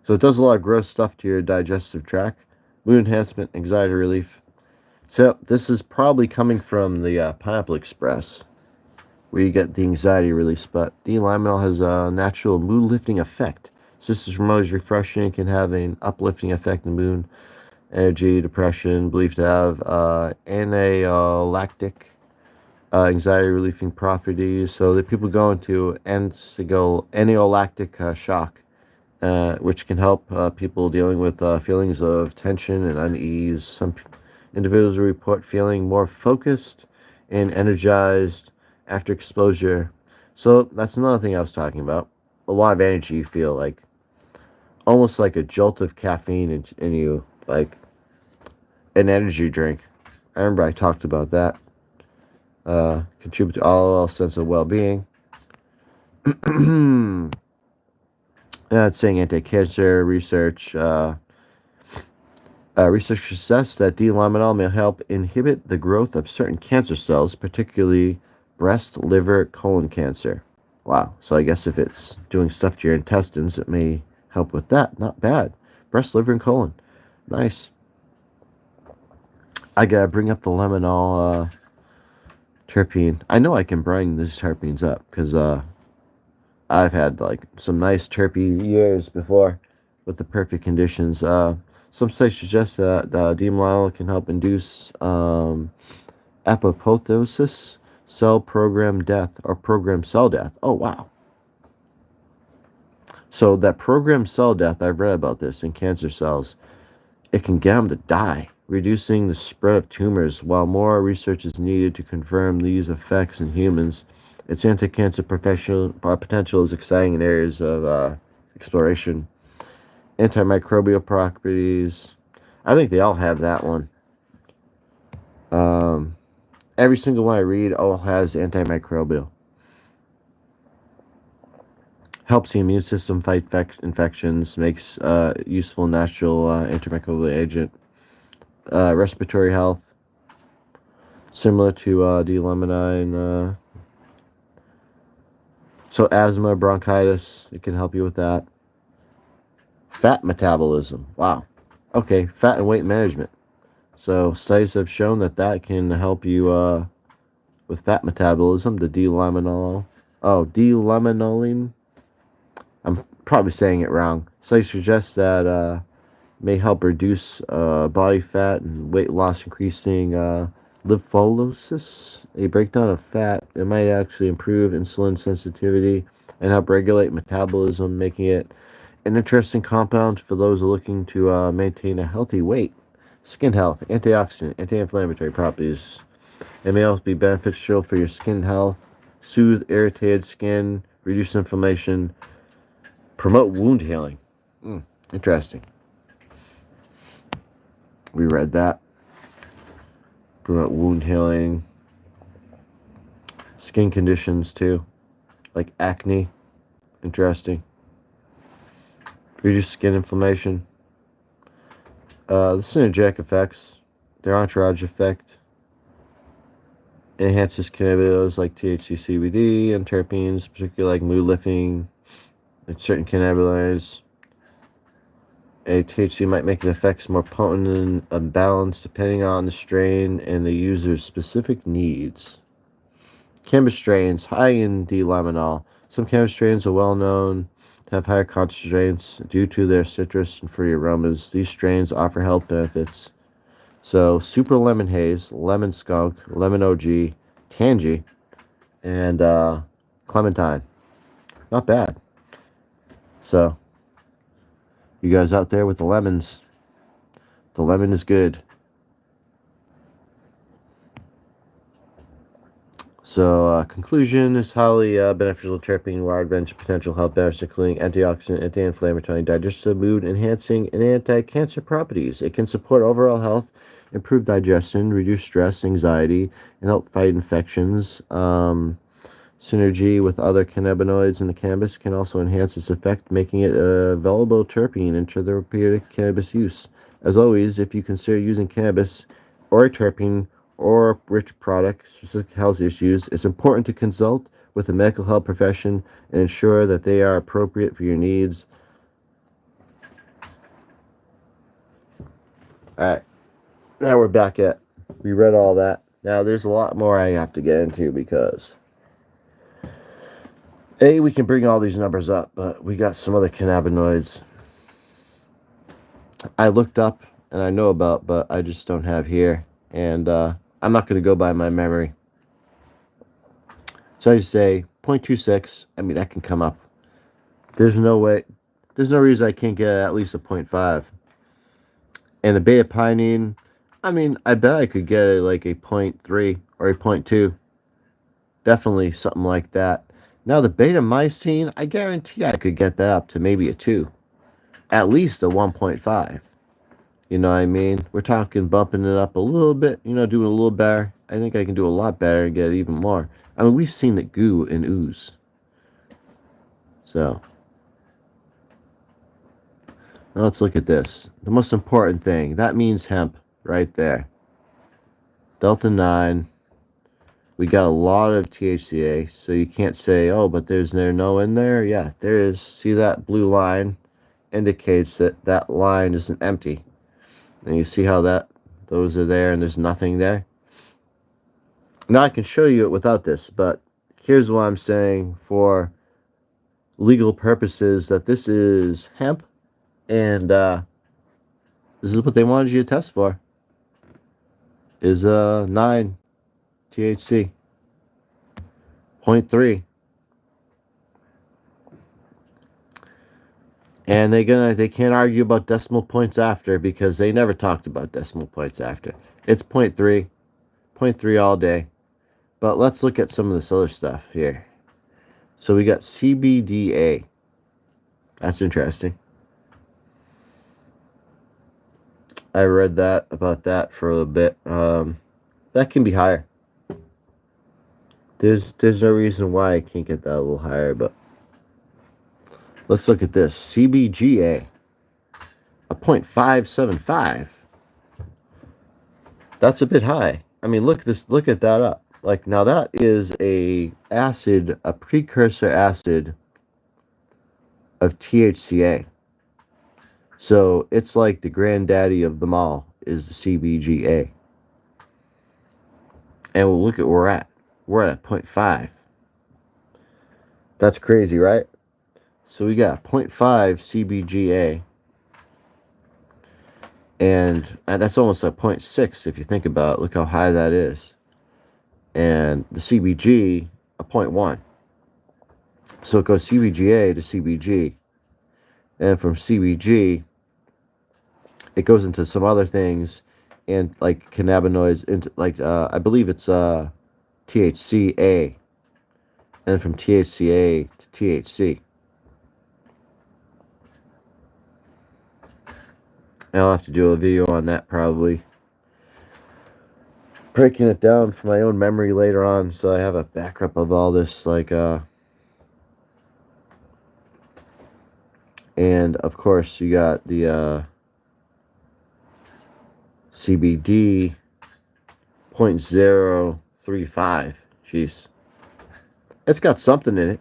A: So, it does a lot of gross stuff to your digestive tract. mood enhancement, anxiety relief. So this is probably coming from the Pineapple Express, where you get the anxiety release. But D-limonol has a natural mood-lifting effect. So this is remotely refreshing, can have an uplifting effect on mood, energy, depression, believed to have anti-lactic anxiety relieving properties. So that people go into anti-lactic shock, which can help people dealing with feelings of tension and unease. Some individuals report feeling more focused and energized after exposure. So that's another thing I was talking about. A lot of energy you feel, like almost like a jolt of caffeine in you, like an energy drink. I remember I talked about that. Contribute to all sense of well-being. It's saying anti-cancer research. Research suggests that D-limonol may help inhibit the growth of certain cancer cells, particularly breast, liver, colon cancer. Wow. So I guess if it's doing stuff to your intestines, it may help with that. Not bad. Breast, liver, and colon. Nice. I gotta bring up the limonol terpene. I know I can bring these terpenes up because I've had like some nice terpene years before with the perfect conditions. Some studies suggest that D-limonol can help induce apoptosis, cell program death, or programmed cell death. Oh, wow. So that programmed cell death, I've read about this in cancer cells. It can get them to die, reducing the spread of tumors. While more research is needed to confirm these effects in humans, its anti-cancer potential is exciting in areas of exploration. Antimicrobial properties. I think they all have that one. Every single one I read all has antimicrobial. Helps the immune system fight infections. Makes useful natural antimicrobial agent. Respiratory health. Similar to D-limonene. So asthma, bronchitis, it can help you with that. Fat metabolism. Wow. Okay, fat and weight management. So studies have shown that can help you with fat metabolism. The D-limonol. Oh, D-limonene. I'm probably saying it wrong. Studies suggest that may help reduce body fat and weight loss, increasing lipolysis, a breakdown of fat. It might actually improve insulin sensitivity and help regulate metabolism, making it an interesting compound for those looking to maintain a healthy weight. Skin health, antioxidant, anti-inflammatory properties. It may also be beneficial for your skin health, soothe irritated skin, reduce inflammation, promote wound healing. Interesting. We read that. Promote wound healing. Skin conditions too, like acne. Interesting. Reduce skin inflammation. The synergetic effects, their entourage effect, enhances cannabinoids like THC, CBD, and terpenes, particularly like mood lifting and certain cannabinoids. THC might make the effects more potent and unbalanced depending on the strain and the user's specific needs. Cannabis strains high in D-limonol. Some cannabis strains are well known to have higher concentrations due to their citrus and fruity aromas. These strains offer health benefits. So, Super Lemon Haze, Lemon Skunk, Lemon OG, Tangy, and Clementine. Not bad. So, you guys out there with the lemons, the lemon is good. So, conclusion is highly beneficial terpene, wide range of potential health benefits, including antioxidant, anti-inflammatory, digestive, mood enhancing, and anti-cancer properties. It can support overall health, improve digestion, reduce stress, anxiety, and help fight infections. Synergy with other cannabinoids in the cannabis can also enhance its effect, making it a valuable terpene in therapeutic cannabis use. As always, if you consider using cannabis or a terpene or a rich product specific health issues, it's important to consult with a medical health profession and ensure that they are appropriate for your needs. Alright, now we're back at, we read all that. Now there's a lot more I have to get into because we can bring all these numbers up, but we got some other cannabinoids I looked up and I know about, but I just don't have here. And I'm not going to go by my memory. So I just say 0.26. I mean, that can come up. There's no way, there's no reason I can't get at least a 0.5. And the beta pinene, I mean, I bet I could get like a 0.3 or a 0.2. Definitely something like that. Now the beta mycene, I guarantee I could get that up to maybe a 2. At least a 1.5. You know what I mean? We're talking bumping it up a little bit, you know, doing a little better. I think I can do a lot better and get even more. I mean, we've seen it goo and ooze. So, now let's look at this. The most important thing, that means hemp right there. Delta 9. We got a lot of THCA, so you can't say, oh, but there's no in there. Yeah, there is. See that blue line indicates that that line isn't empty. And you see how those are there and there's nothing there. Now I can show you it without this, but here's what I'm saying for legal purposes, that this is hemp, and this is what they wanted you to test for. Is 9 THC, 0.3. And they can't argue about decimal points after, because they never talked about decimal points after. It's 0.3, 0.3 all day. But let's look at some of this other stuff here. So we got CBDA. That's interesting. I read that about that for a little bit. That can be higher. There's no reason why I can't get that a little higher, but let's look at this. CBGA, a 0.575. That's a bit high. I mean, look at that up. Like, now that is a precursor acid of THCA. So it's like the granddaddy of them all is the CBGA. And we'll look at where we're at. We're at 0.5. That's crazy, right? So we got 0.5 CBGA. And that's almost a 0.6 if you think about it. Look how high that is. And the CBG, a 0.1. So it goes CBGA to CBG. And from CBG, it goes into some other things, and like cannabinoids, into like I believe it's THCA, and from THCA to THC. And I'll have to do a video on that, probably breaking it down for my own memory later on, so I have a backup of all this, like and of course you got the CBD 0.035. Jeez, it's got something in it.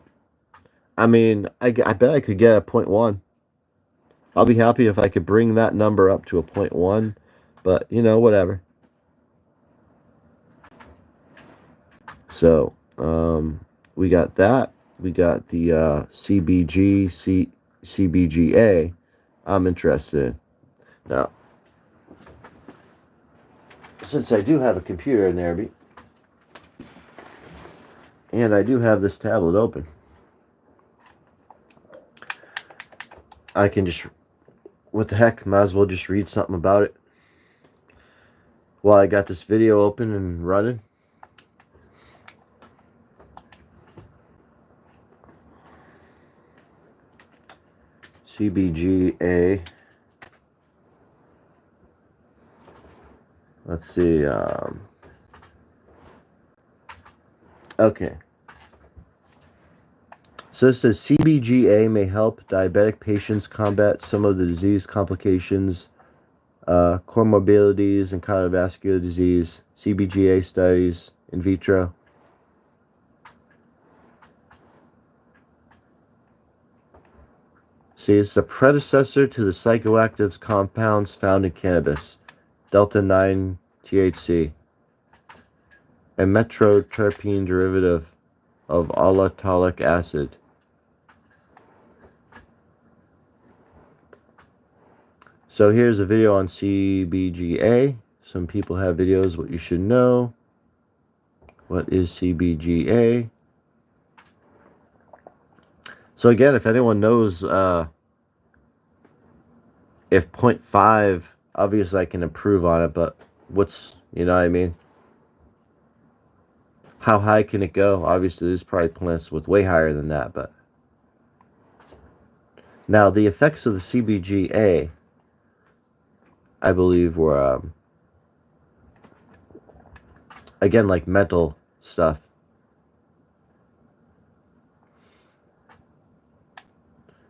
A: I mean, I bet I could get a 0.1. I'll be happy if I could bring that number up to a 0.1, but you know, whatever. So we got that. We got the CBGA. I'm interested in. Now, since I do have a computer in there, and I do have this tablet open, I can just, what the heck, might as well just read something about it while I got this video open and running. CBGA. Let's see. Okay. So it says CBGA may help diabetic patients combat some of the disease complications, comorbidities, and cardiovascular disease. CBGA studies in vitro. See, it's a predecessor to the psychoactive compounds found in cannabis. Delta 9 THC, a metroterpene derivative of allotolic acid. So here's a video on CBGA. Some people have videos, what you should know. What is CBGA? So again, if anyone knows if 0.5, obviously I can improve on it, but what's, you know what I mean? How high can it go? Obviously, there's probably plants with way higher than that, but now the effects of the CBGA, I believe, were again like mental stuff.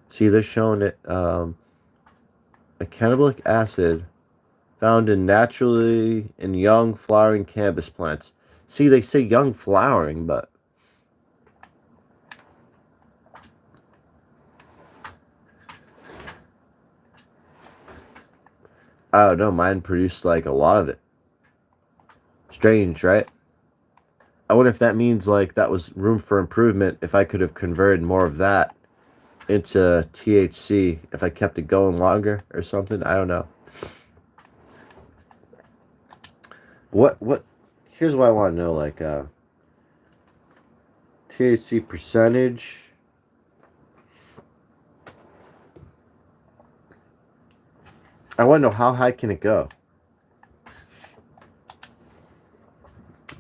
A: See, they're showing it a cannabinoid acid found in naturally in young flowering cannabis plants. See, they say young flowering, but I don't know, mine produced like a lot of it. Strange, right? I wonder if that means like that was room for improvement, if I could have converted more of that into THC, if I kept it going longer or something. I don't know. What here's what I want to know, like THC percentage. I want to know how high can it go.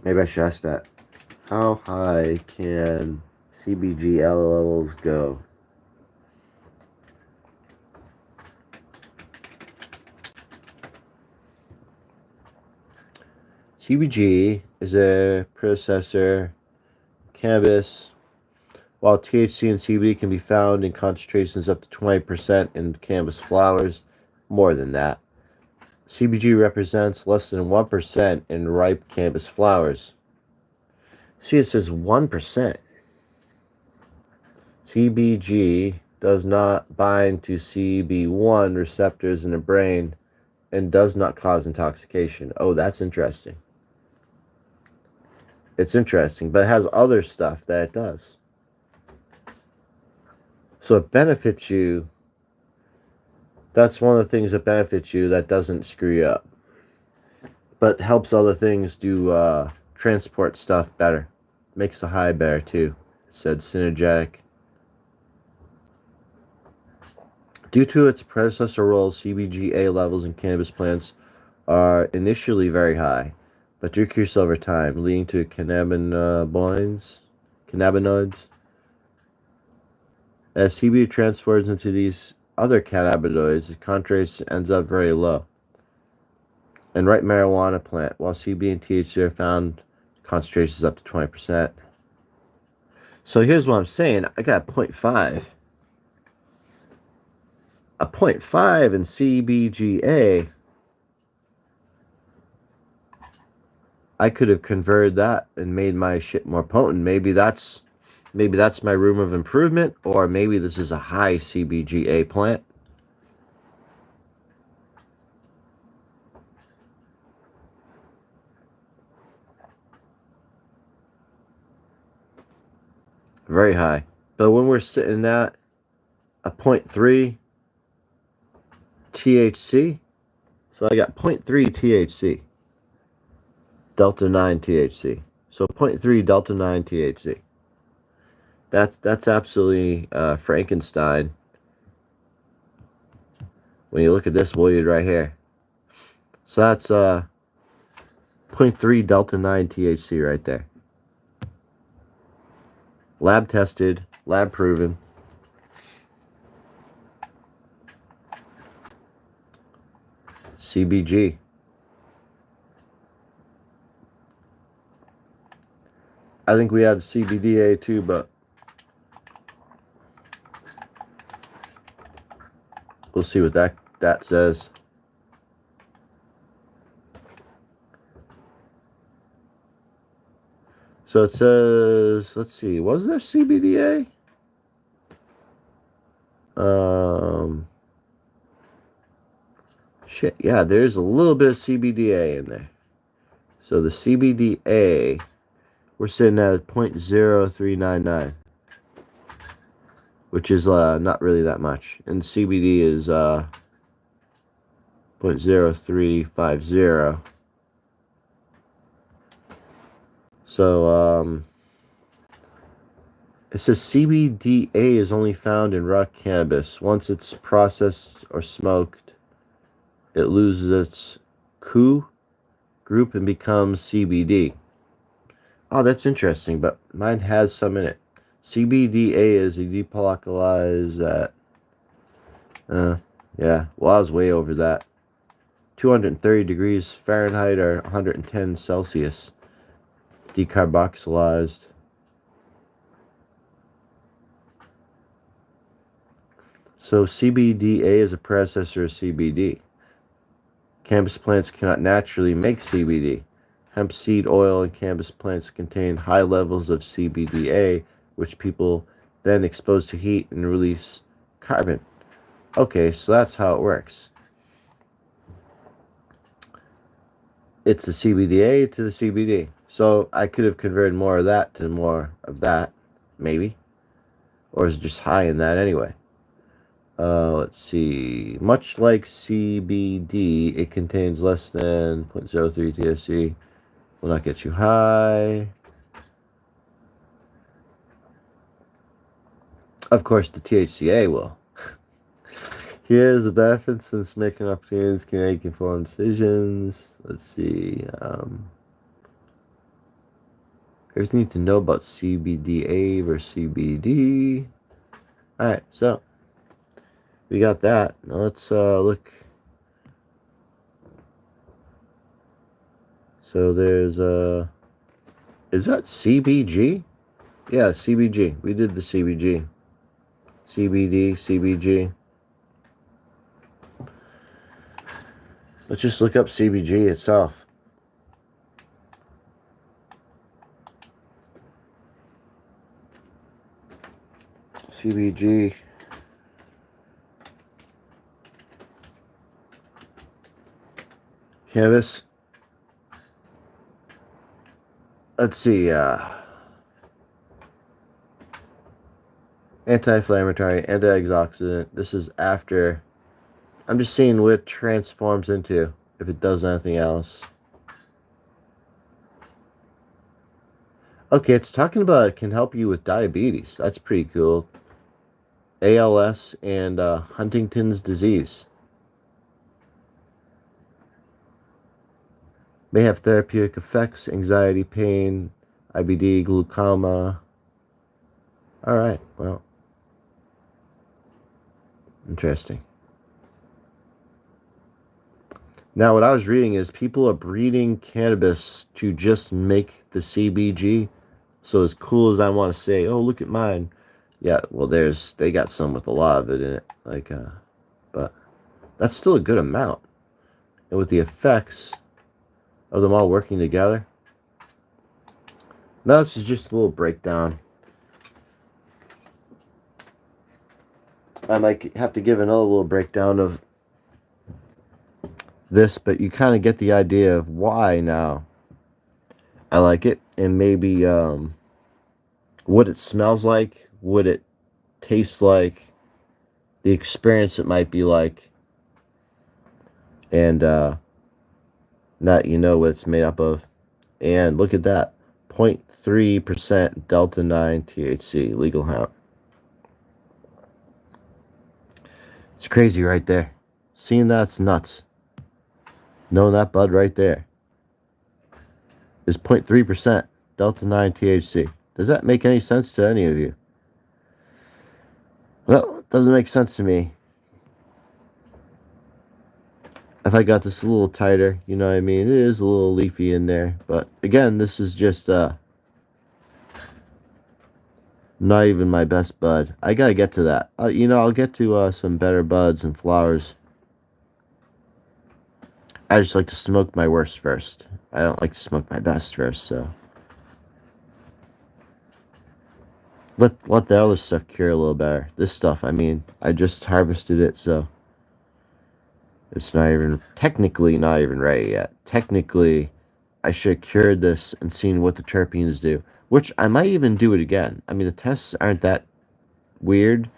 A: Maybe I should ask that. How high can CBGL levels go? CBG is a predecessor cannabis, while THC and CBD can be found in concentrations up to 20% in cannabis flowers. More than that. CBG represents less than 1% in ripe cannabis flowers. See, it says 1%. CBG does not bind to CB1 receptors in the brain and does not cause intoxication. Oh, that's interesting. It's interesting, but it has other stuff that it does. So it benefits you. That's one of the things that benefits you, that doesn't screw you up. But helps other things do transport stuff better. Makes the high better too. It said synergetic. Due to its predecessor role, CBGA levels in cannabis plants are initially very high, but decrease over time, leading to cannabinoids. As CBD transfers into these other cannabinoids, the concentration ends up very low. In ripe marijuana plant, while CBD and THC are found concentrations up to 20%. So here's what I'm saying. I got 0.5. A 0.5 in CBGA. I could have converted that and made my shit more potent. Maybe that's my room of improvement, or maybe this is a high CBGA plant. Very high. But when we're sitting at a 0.3 THC, so I got 0.3 THC, Delta 9 THC. So 0.3 Delta 9 THC. That's absolutely Frankenstein. When you look at this weed right here. So that's 0.3 Delta 9 THC right there. Lab tested, lab proven. CBG. I think we had CBDA too, but we'll see what that says. So it says, let's see, was there CBDA? Shit, yeah, there's a little bit of CBDA in there. So the CBDA, we're sitting at 0.0399, which is not really that much. And CBD is 0.0350. So it says CBDA is only found in raw cannabis. Once it's processed or smoked, it loses its CU group and becomes CBD. Oh, that's interesting, but mine has some in it. CBDA is a depolacalized at, yeah, well, I was way over that. 230 degrees Fahrenheit or 110 Celsius. Decarboxylized. So CBDA is a predecessor of CBD. Cannabis plants cannot naturally make CBD. Hemp seed oil and cannabis plants contain high levels of CBDA, which people then expose to heat and release carbon. Okay, so that's how it works. It's the CBDA to the CBD. So I could have converted more of that to more of that, maybe. Or is it just high in that anyway? Let's see. Much like CBD, it contains less than 0.03 THC. Will not get you high. Of course, the THCA will. Here's the benefits since making opportunities can make informed decisions. Let's see. Here's need to know about CBDA versus CBD. Alright, so we got that. Now let's look. So there's is that CBG? Yeah, CBG. We did the CBG. CBD, CBG. Let's just look up CBG itself. CBG. Cannabis. Let's see. Anti-inflammatory, antioxidant. This is after. I'm just seeing what it transforms into, if it does anything else. Okay, it's talking about it can help you with diabetes. That's pretty cool. ALS and Huntington's disease. May have therapeutic effects, anxiety, pain, IBD, glaucoma. Alright, well. Interesting. Now, what I was reading is people are breeding cannabis to just make the CBG. So as cool as I want to say, oh, look at mine. Yeah, well, they got some with a lot of it in it. But that's still a good amount. And with the effects of them all working together. Now, this is just a little breakdown. I might have to give another little breakdown of this, but you kind of get the idea of why now I like it, and maybe what it smells like, what it tastes like, the experience it might be like, and now you know what it's made up of. And look at that, 0.3% Delta 9 THC, legal hemp. It's crazy right there. Seeing that's nuts. Knowing that bud right there is 0.3% Delta 9 THC. Does that make any sense to any of you? Well, it doesn't make sense to me. If I got this a little tighter, you know what I mean? It is a little leafy in there. But again, this is just not even my best bud. I gotta get to that. I'll get to some better buds and flowers. I just like to smoke my worst first. I don't like to smoke my best first, so. Let the other stuff cure a little better. This stuff, I mean, I just harvested it, so. It's not even, technically not even ready yet. Technically, I should have cured this and seen what the terpenes do, which I might even do it again. I mean, the tests aren't that weird.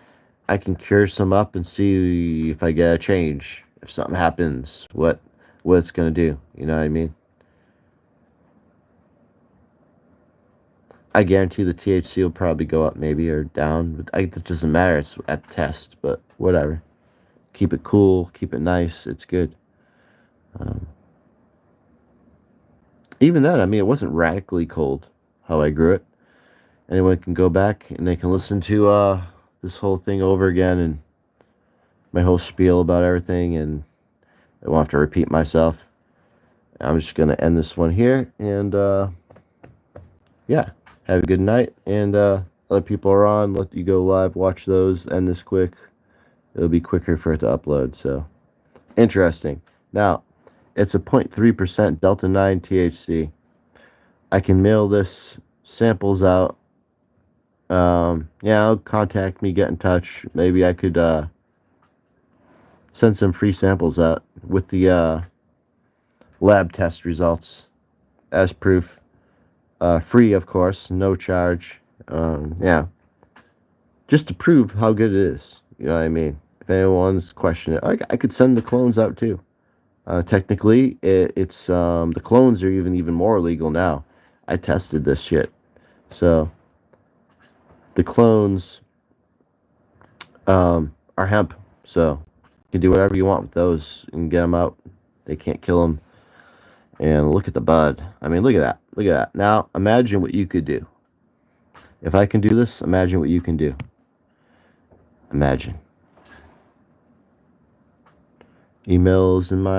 A: I can cure some up and see if I get a change. If something happens, what it's gonna do. You know what I mean? I guarantee the THC will probably go up, maybe, or down. But it doesn't matter. It's at the test, but whatever. Keep it cool. Keep it nice. It's good. Even then, I mean, it wasn't radically cold how I grew it. Anyone can go back and they can listen to this whole thing over again and my whole spiel about everything, and I won't have to repeat myself. I'm just going to end this one here, and yeah, have a good night, and other people are on, let you go live, watch those, end this quick. It'll be quicker for it to upload, so interesting. Now, it's a 0.3% Delta 9 THC. I can mail this samples out. Yeah, contact me, get in touch. Maybe I could send some free samples out with the lab test results as proof. Free, of course, no charge. Yeah, just to prove how good it is. You know what I mean? If anyone's questioning it, I could send the clones out too. Technically, it's the clones are even more legal now. I tested this shit, so the clones are hemp, so you can do whatever you want with those and get them out. They can't kill them. And look at the bud. I mean, look at that. Look at that. Now, imagine what you could do. If I can do this, imagine what you can do. Imagine. Emails in my